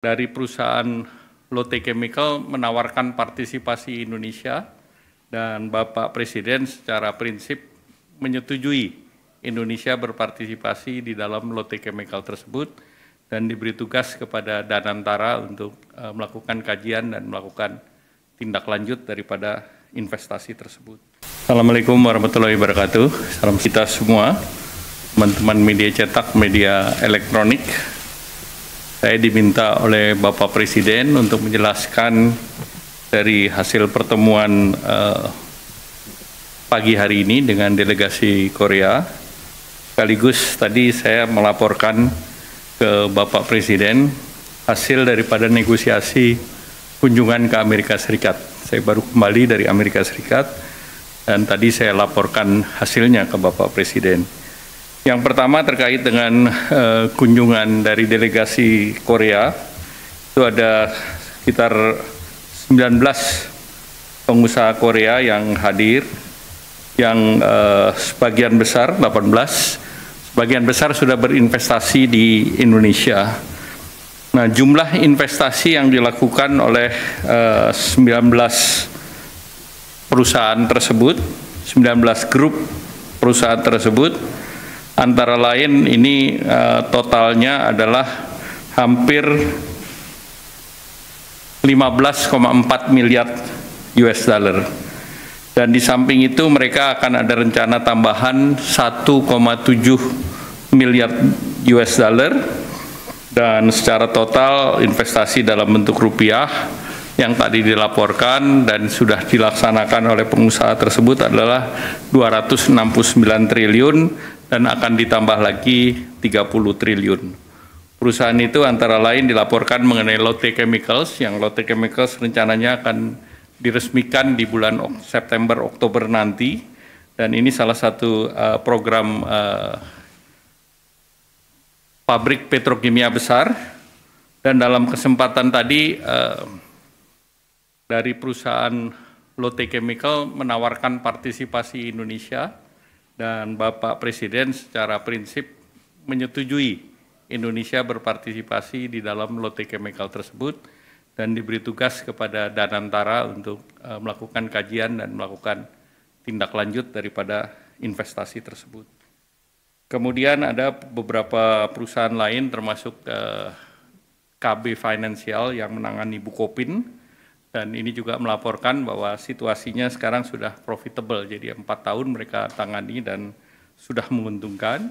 dari perusahaan Lotte Chemical menawarkan partisipasi Indonesia dan Bapak Presiden secara prinsip menyetujui Indonesia berpartisipasi di dalam Lotte Chemical tersebut dan diberi tugas kepada Danantara untuk melakukan kajian dan melakukan tindak lanjut daripada investasi tersebut. Assalamualaikum warahmatullahi wabarakatuh. Salam kita semua, teman-teman media cetak, media elektronik. Saya diminta oleh Bapak Presiden untuk menjelaskan dari hasil pertemuan pagi hari ini dengan delegasi Korea. Sekaligus tadi saya melaporkan ke Bapak Presiden hasil daripada negosiasi kunjungan ke Amerika Serikat. Saya baru kembali dari Amerika Serikat dan tadi saya laporkan hasilnya ke Bapak Presiden. Yang pertama terkait dengan kunjungan dari delegasi Korea, itu ada sekitar 19 pengusaha Korea yang hadir, yang sebagian besar, 18, sebagian besar sudah berinvestasi di Indonesia. Nah, jumlah investasi yang dilakukan oleh 19 perusahaan tersebut, 19 grup perusahaan tersebut, antara lain ini totalnya adalah hampir 15,4 miliar US dollar. Dan di samping itu mereka akan ada rencana tambahan 1,7 miliar US dollar. Dan secara total investasi dalam bentuk rupiah yang tadi dilaporkan dan sudah dilaksanakan oleh pengusaha tersebut adalah 269 triliun dan akan ditambah lagi 30 triliun. Perusahaan itu antara lain dilaporkan mengenai Lotte Chemicals, yang Lotte Chemicals rencananya akan diresmikan di bulan September-Oktober nanti, dan ini salah satu program pabrik petrokimia besar. Dan dalam kesempatan tadi dari perusahaan Lotte Chemical menawarkan partisipasi Indonesia dan Bapak Presiden secara prinsip menyetujui Indonesia berpartisipasi di dalam Lotte Chemical tersebut dan diberi tugas kepada Danantara untuk melakukan kajian dan melakukan tindak lanjut daripada investasi tersebut. Kemudian ada beberapa perusahaan lain termasuk KB Financial yang menangani Bukopin, dan ini juga melaporkan bahwa situasinya sekarang sudah profitable, jadi 4 tahun mereka tangani dan sudah menguntungkan.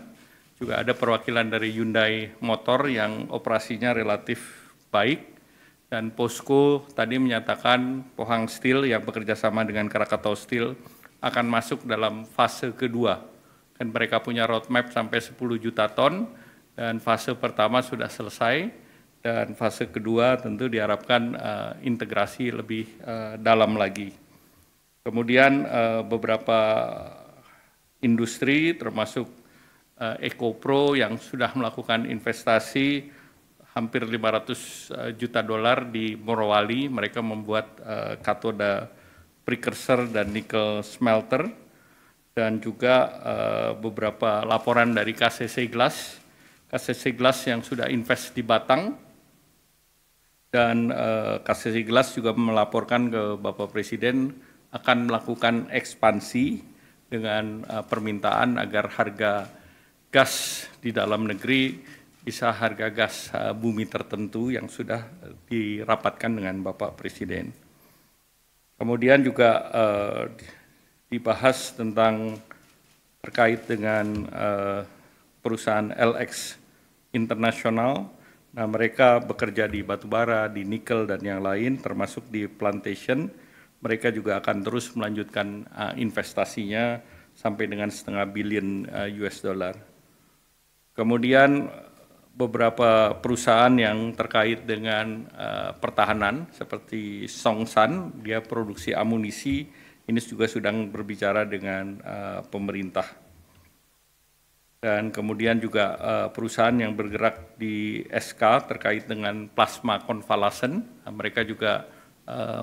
Juga ada perwakilan dari Hyundai Motor yang operasinya relatif baik, dan POSCO tadi menyatakan Pohang Steel yang bekerja sama dengan Krakatau Steel akan masuk dalam fase kedua. Dan mereka punya roadmap sampai 10 juta ton, dan fase pertama sudah selesai. Dan fase kedua tentu diharapkan integrasi lebih dalam lagi. Kemudian beberapa industri termasuk EcoPro yang sudah melakukan investasi hampir 500 juta dolar di Morowali. Mereka membuat katoda precursor dan nikel smelter. Dan juga beberapa laporan dari KCC Glass yang sudah invest di Batang. Dan KCC Glass juga melaporkan ke Bapak Presiden akan melakukan ekspansi dengan permintaan agar harga gas di dalam negeri bisa harga gas bumi tertentu yang sudah dirapatkan dengan Bapak Presiden. Kemudian juga dibahas tentang terkait dengan perusahaan LX International. Nah, mereka bekerja di batubara, di nikel, dan yang lain, termasuk di plantation. Mereka juga akan terus melanjutkan investasinya sampai dengan $500 miliar US dollar. Kemudian beberapa perusahaan yang terkait dengan pertahanan, seperti Songsan, dia produksi amunisi, ini juga sedang berbicara dengan pemerintah. Dan kemudian juga perusahaan yang bergerak di SK terkait dengan plasma konvalesen, mereka juga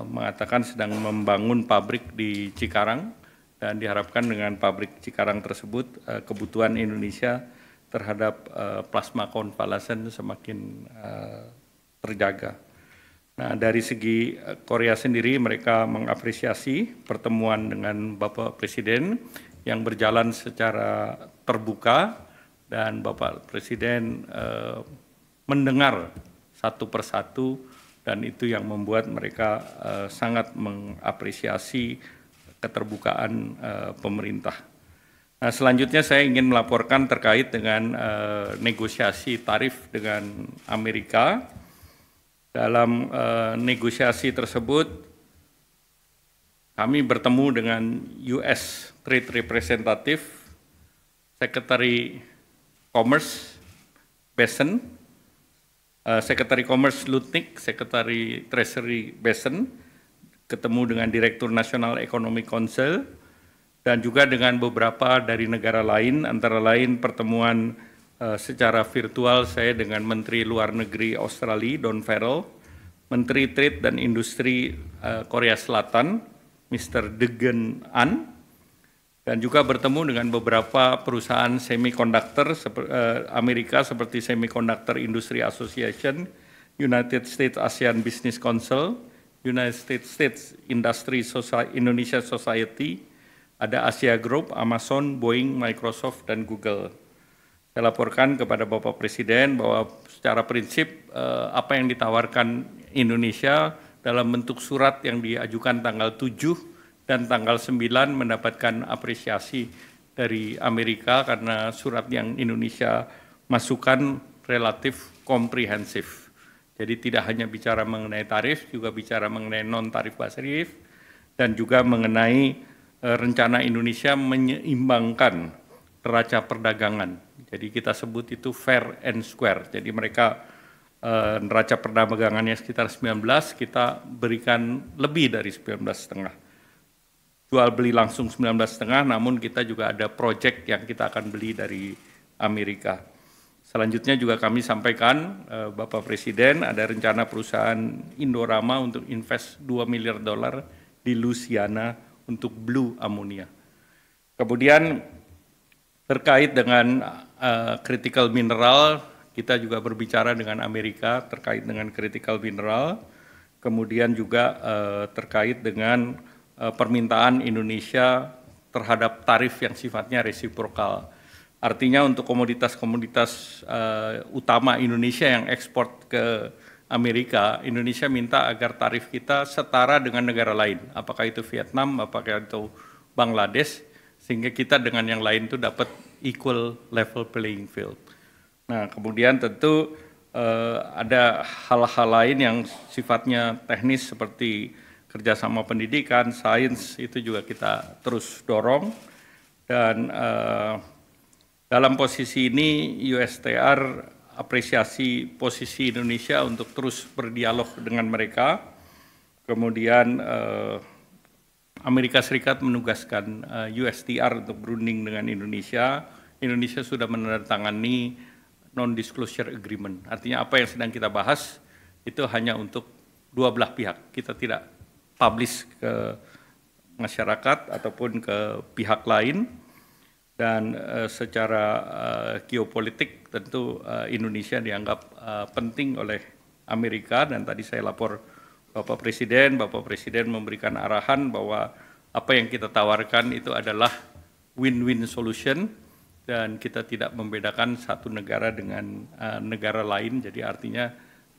mengatakan sedang membangun pabrik di Cikarang, dan diharapkan dengan pabrik Cikarang tersebut kebutuhan Indonesia terhadap plasma konvalesen semakin terjaga. Nah, dari segi Korea sendiri, mereka mengapresiasi pertemuan dengan Bapak Presiden yang berjalan secara terbuka, dan Bapak Presiden mendengar satu persatu, dan itu yang membuat mereka sangat mengapresiasi keterbukaan pemerintah. Nah, selanjutnya saya ingin melaporkan terkait dengan negosiasi tarif dengan Amerika. Dalam negosiasi tersebut, kami bertemu dengan US Trade Representative, Secretary Commerce Besen, Secretary Commerce Lutnick, Secretary Treasury Besen, ketemu dengan Direktur Nasional Economic Council, dan juga dengan beberapa dari negara lain, antara lain pertemuan secara virtual saya dengan Menteri Luar Negeri Australia, Don Farrell, Menteri Trade dan Industri Korea Selatan, Mr. Degen An, dan juga bertemu dengan beberapa perusahaan semiconductor Amerika seperti Semiconductor Industry Association, United States ASEAN Business Council, United States Industry Indonesia Society, ada Asia Group, Amazon, Boeing, Microsoft, dan Google. Saya laporkan kepada Bapak Presiden bahwa secara prinsip apa yang ditawarkan Indonesia dalam bentuk surat yang diajukan tanggal 7 dan tanggal 9 mendapatkan apresiasi dari Amerika karena surat yang Indonesia masukkan relatif komprehensif. Jadi tidak hanya bicara mengenai tarif, juga bicara mengenai non-tarif tarif, dan juga mengenai rencana Indonesia menyeimbangkan neraca perdagangan. Jadi kita sebut itu fair and square. Jadi mereka neraca perdagangannya sekitar 19, kita berikan lebih dari 19,5. Jual beli langsung 19,5, namun kita juga ada proyek yang kita akan beli dari Amerika. Selanjutnya juga kami sampaikan Bapak Presiden ada rencana perusahaan Indorama untuk invest $2 miliar di Louisiana untuk blue ammonia. Kemudian terkait dengan critical mineral, kita juga berbicara dengan Amerika terkait dengan critical mineral, kemudian juga terkait dengan permintaan Indonesia terhadap tarif yang sifatnya resiprokal. Artinya untuk komoditas-komoditas utama Indonesia yang ekspor ke Amerika, Indonesia minta agar tarif kita setara dengan negara lain, apakah itu Vietnam, apakah itu Bangladesh, sehingga kita dengan yang lain itu dapat equal level playing field. Nah, kemudian tentu ada hal-hal lain yang sifatnya teknis seperti kerjasama pendidikan, sains, itu juga kita terus dorong. Dan dalam posisi ini USTR apresiasi posisi Indonesia untuk terus berdialog dengan mereka. Kemudian Amerika Serikat menugaskan USTR untuk berunding dengan Indonesia. Indonesia sudah menandatangani non-disclosure agreement. Artinya apa yang sedang kita bahas itu hanya untuk dua belah pihak. Kita tidak publish ke masyarakat ataupun ke pihak lain. Dan secara geopolitik tentu Indonesia dianggap penting oleh Amerika, dan tadi saya lapor Bapak Presiden memberikan arahan bahwa apa yang kita tawarkan itu adalah win-win solution, dan kita tidak membedakan satu negara dengan negara lain. Jadi artinya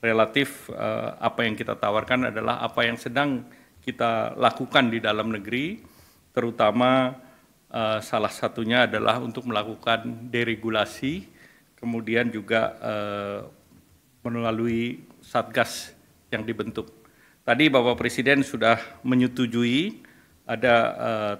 relatif apa yang kita tawarkan adalah apa yang sedang kita lakukan di dalam negeri, terutama salah satunya adalah untuk melakukan deregulasi, kemudian juga melalui Satgas yang dibentuk. Tadi Bapak Presiden sudah menyetujui ada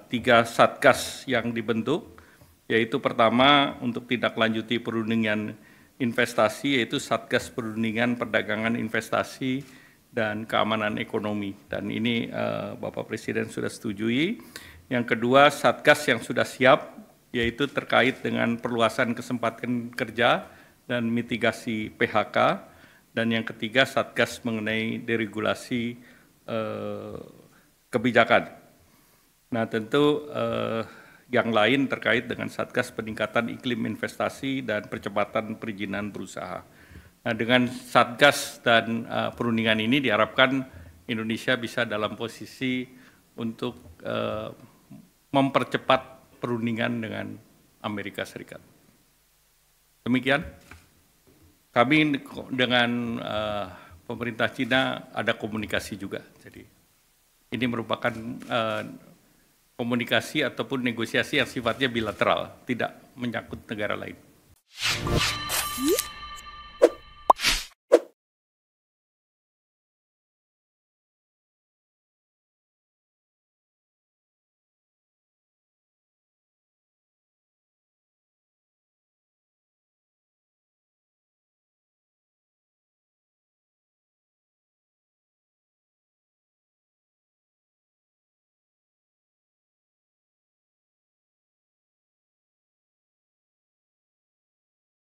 3 Satgas yang dibentuk, yaitu pertama untuk tindak lanjuti perundingan investasi, yaitu Satgas Perundingan Perdagangan Investasi dan Keamanan Ekonomi. Dan ini Bapak Presiden sudah setujui. Yang kedua, Satgas yang sudah siap, yaitu terkait dengan perluasan kesempatan kerja dan mitigasi PHK. Dan yang ketiga, Satgas mengenai deregulasi kebijakan. Nah, tentu yang lain terkait dengan Satgas peningkatan iklim investasi dan percepatan perizinan berusaha. Nah, dengan Satgas dan perundingan ini diharapkan Indonesia bisa dalam posisi untuk mempercepat perundingan dengan Amerika Serikat. Demikian, kami dengan pemerintah Cina ada komunikasi juga. Jadi ini merupakan komunikasi ataupun negosiasi yang sifatnya bilateral, tidak menyangkut negara lain.